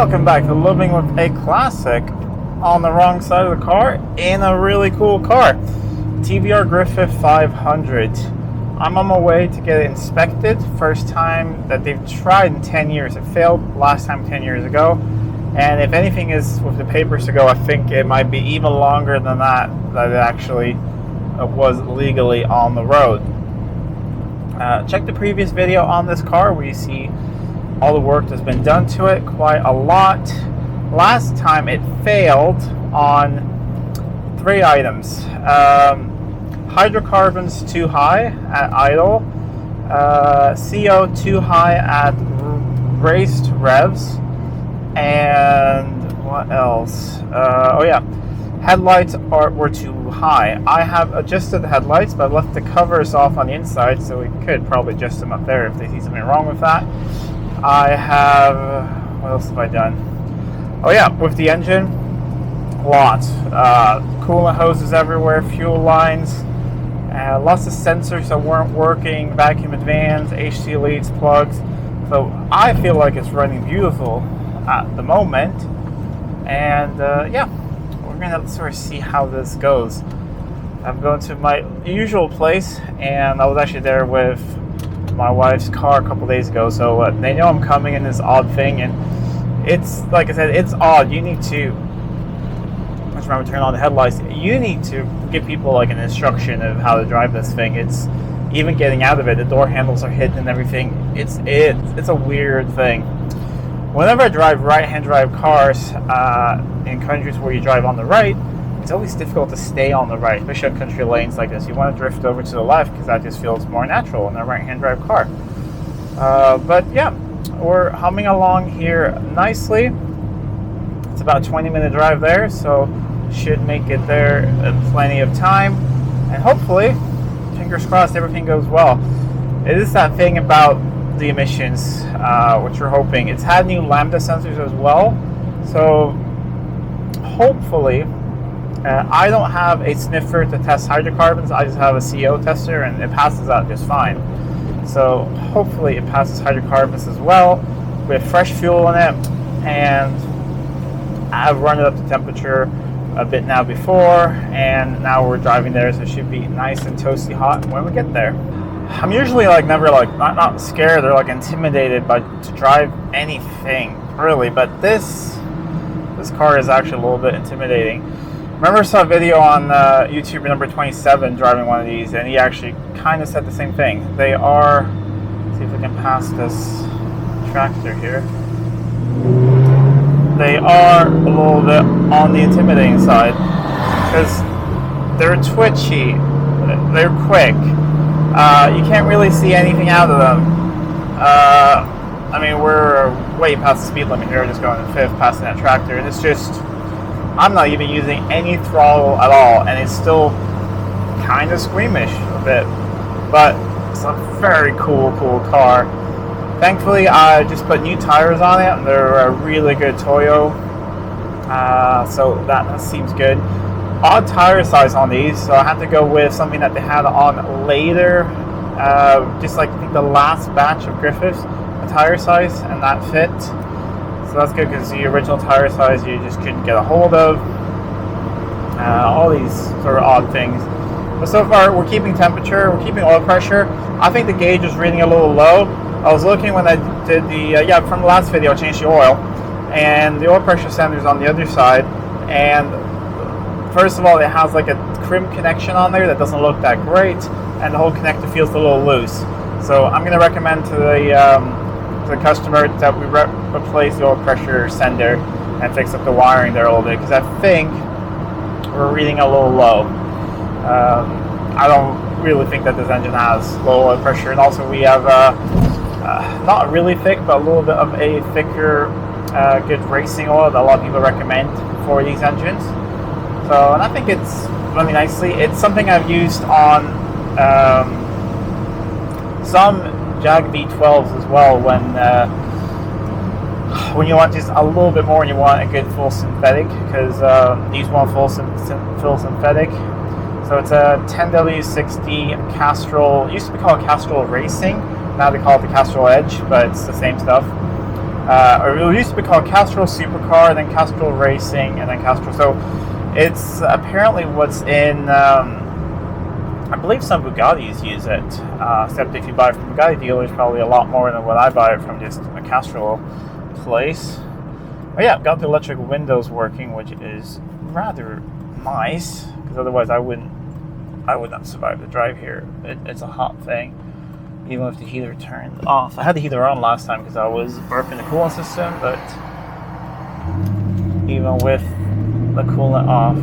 Welcome back to Living with a Classic. On the wrong side of the car, in a really cool car, TVR Griffith 500. I'm on my way to get it inspected. First time that they've tried in 10 years. It failed last time 10 years ago. And if anything is with the papers to go, I think it might be even longer than that it actually was legally on the road. Check the previous video on this car where you see all the work that's been done to it, quite a lot. Last time it failed on 3 items. Hydrocarbons too high at idle, CO too high at raced revs, and what else? Headlights were too high. I have adjusted the headlights, but I've left the covers off on the inside, so we could probably adjust them up there if they see something wrong with that. I have, what else have I done? Oh yeah, with the engine, lots. Coolant hoses everywhere, fuel lines, lots of sensors that weren't working, vacuum advance, HC leads, plugs. So I feel like it's running beautiful at the moment. And we're gonna sort of see how this goes. I'm going to my usual place, and I was actually there with my wife's car a couple days ago, so they know I'm coming in this odd thing, and it's, like I said, it's odd. You need to, let's remember to turn on the headlights, you need to give people like an instruction of how to drive this thing. It's, even getting out of it, the door handles are hidden and everything. It's a weird thing. Whenever I drive right-hand drive cars in countries where you drive on the right, it's always difficult to stay on the right, especially on country lanes like this. You want to drift over to the left because that just feels more natural in a right-hand drive car. But yeah, we're humming along here nicely. It's about a 20-minute drive there, so should make it there in plenty of time. And hopefully, fingers crossed, everything goes well. It is that thing about the emissions, which we're hoping. It's had new lambda sensors as well, so hopefully, I don't have a sniffer to test hydrocarbons. I just have a CO tester, and it passes out just fine. So hopefully it passes hydrocarbons as well. We have fresh fuel in it, and I've run it up to temperature a bit now before, and now we're driving there, so it should be nice and toasty hot when we get there. I'm usually never not scared or intimidated to drive anything really, but this car is actually a little bit intimidating. Remember, I saw a video on YouTuber number 27 driving one of these, and he actually kind of said the same thing. They are, let's see if we can pass this tractor here. They are a little bit on the intimidating side because they're twitchy, they're quick. You can't really see anything out of them. I mean, we're way past the speed limit here, just going to 5th, passing that tractor, and it's just, I'm not even using any throttle at all, and it's still kind of squeamish a bit, but it's a very cool car. Thankfully, I just put new tires on it, and they're a really good Toyo, so that seems good. Odd tire size on these, so I had to go with something that they had on later, just like I think the last batch of Griffiths, a tire size, and that fit. So that's good because the original tire size you just couldn't get a hold of. All these sort of odd things. But so far we're keeping temperature, we're keeping oil pressure. I think the gauge is reading a little low. I was looking when I did the, from the last video, I changed the oil. And the oil pressure sender is on the other side. And first of all, it has like a crimp connection on there that doesn't look that great. And the whole connector feels a little loose. So I'm going to recommend to the customer that we replace the oil pressure sender and fix up the wiring there a little bit, because I think we're reading a little low. I don't really think that this engine has low oil pressure, and also we have not really thick, but a little bit of a thicker good racing oil that a lot of people recommend for these engines. So, and I think it's running nicely. It's something I've used on some Jag V12s as well, when you want just a little bit more and you want a good full synthetic, because these want full synthetic. So it's a 10W60 Castrol. It used to be called Castrol Racing. Now they call it the Castrol Edge, but it's the same stuff. or it used to be called Castrol Supercar, then Castrol Racing, and then Castrol. So it's apparently what's in. I believe some Bugattis use it, except if you buy it from Bugatti dealers, probably a lot more than what I buy it from just a Castrol place. But yeah, got the electric windows working, which is rather nice, because otherwise I would not survive the drive here. It's a hot thing, even if the heater turned off. I had the heater on last time because I was burping the coolant system, but even with the coolant off,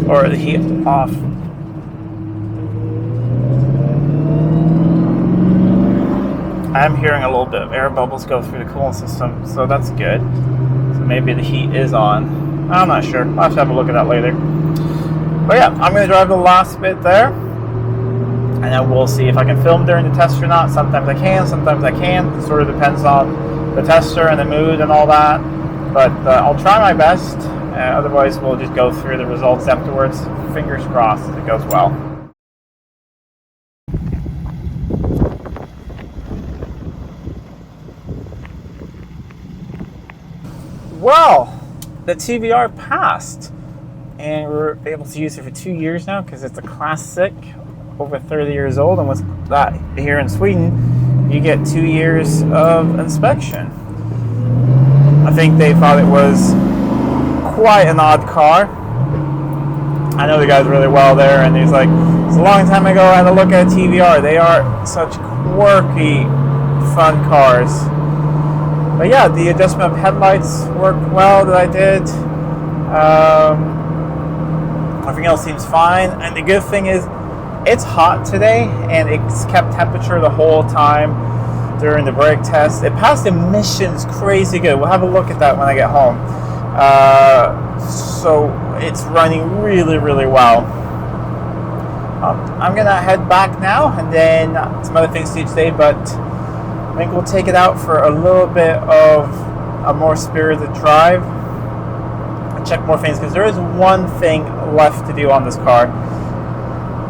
or the heat off, I'm hearing a little bit of air bubbles go through the coolant system, so that's good. So maybe the heat is on. I'm not sure. I'll have to have a look at that later. But yeah, I'm going to drive the last bit there, and then we'll see if I can film during the test or not. Sometimes I can, sometimes I can't. It sort of depends on the tester and the mood and all that. But I'll try my best. Otherwise, we'll just go through the results afterwards. Fingers crossed it goes well. Well, the TVR passed, and we're able to use it for 2 years now because it's a classic, over 30 years old, and with that here in Sweden, you get 2 years of inspection. I think they thought it was quite an odd car. I know the guys really well there, and he's like, it's a long time ago I had a look at a TVR. They are such quirky, fun cars. But yeah, the adjustment of headlights worked well that I did. Everything else seems fine. And the good thing is, it's hot today, and it's kept temperature the whole time during the brake test. It passed emissions crazy good. We'll have a look at that when I get home. So it's running really, really well. I'm gonna head back now, and then some other things to do today, but I think we'll take it out for a little bit of a more spirited drive and check more things, because there is one thing left to do on this car.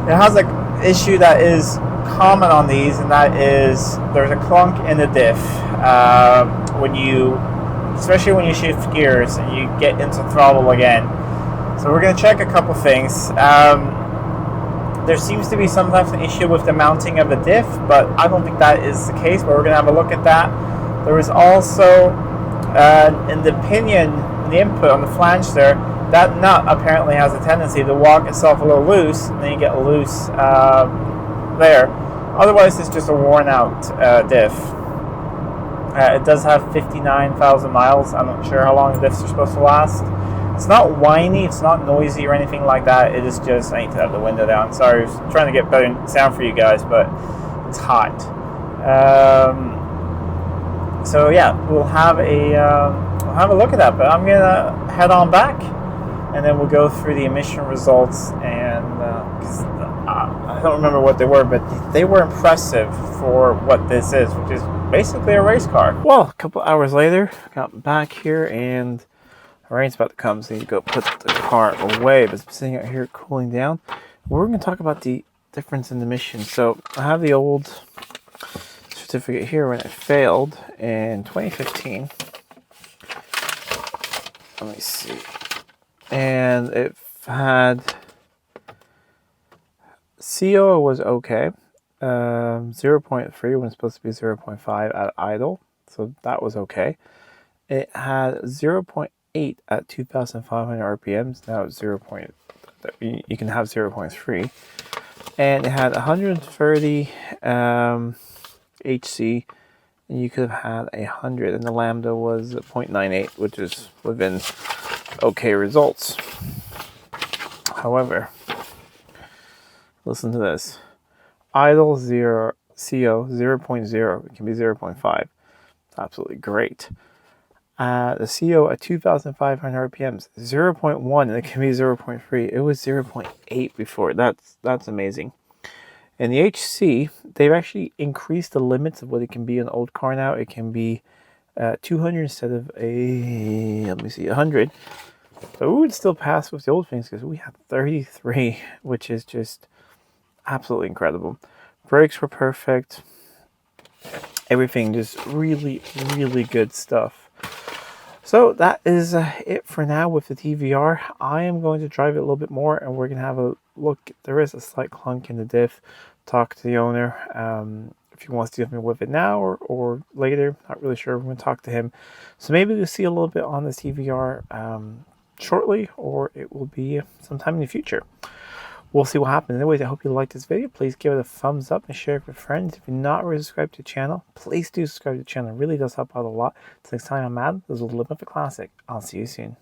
It has an issue that is common on these, and that is there's a clunk in the diff especially when you shift gears and you get into throttle again. So we're going to check a couple things. There seems to be sometimes an issue with the mounting of the diff, but I don't think that is the case, but we're going to have a look at that. There is also in the pinion, in the input on the flange there, that nut apparently has a tendency to walk itself a little loose, and then you get a loose there. Otherwise, it's just a worn out diff. It does have 59,000 miles. I'm not sure how long the diffs are supposed to last. It's not whiny, it's not noisy or anything like that. It is just, I need to have the window down. Sorry, I was trying to get better sound for you guys, but it's hot. So yeah, we'll have a look at that. But I'm gonna head on back, and then we'll go through the emission results. And I don't remember what they were, but they were impressive for what this is, which is basically a race car. Well, a couple hours later, got back here, and the rain's about to come, so I need to go put the car away. But it's sitting out here cooling down. We're going to talk about the difference in emission. So I have the old certificate here when it failed in 2015. Let me see. And it had CO was okay. 0.3 when it's supposed to be 0.5 at idle, so that was okay. It had 0.8 at 2,500 RPMs. Now it's 0. You can have 0.3, and it had 130 HC, and you could have had 100, and the lambda was 0.98, which is within okay results. However, listen to this. Idle 0, CO 0.0, it can be 0.5. Absolutely great. The CO at 2,500 RPMs, 0.1, and it can be 0.3. It was 0.8 before. That's amazing. And the HC, they've actually increased the limits of what it can be in an old car now. It can be 200 instead of 100. But we would still pass with the old things because we had 33, which is just absolutely incredible. Brakes were perfect. everything, just really, really good stuff. So that is it for now with the TVR. I am going to drive it a little bit more, and we're going to have a look. There is a slight clunk in the diff. Talk to the owner if he wants to do something with it now or later. Not really sure. We're going to talk to him. So maybe we'll see a little bit on this TVR shortly, or it will be sometime in the future. We'll see what happens. Anyways, I hope you liked this video. Please give it a thumbs up and share it with friends. If you're not already subscribed to the channel, please do subscribe to the channel. It really does help out a lot. Until next time, I'm Adam. This is Living with a Classic. I'll see you soon.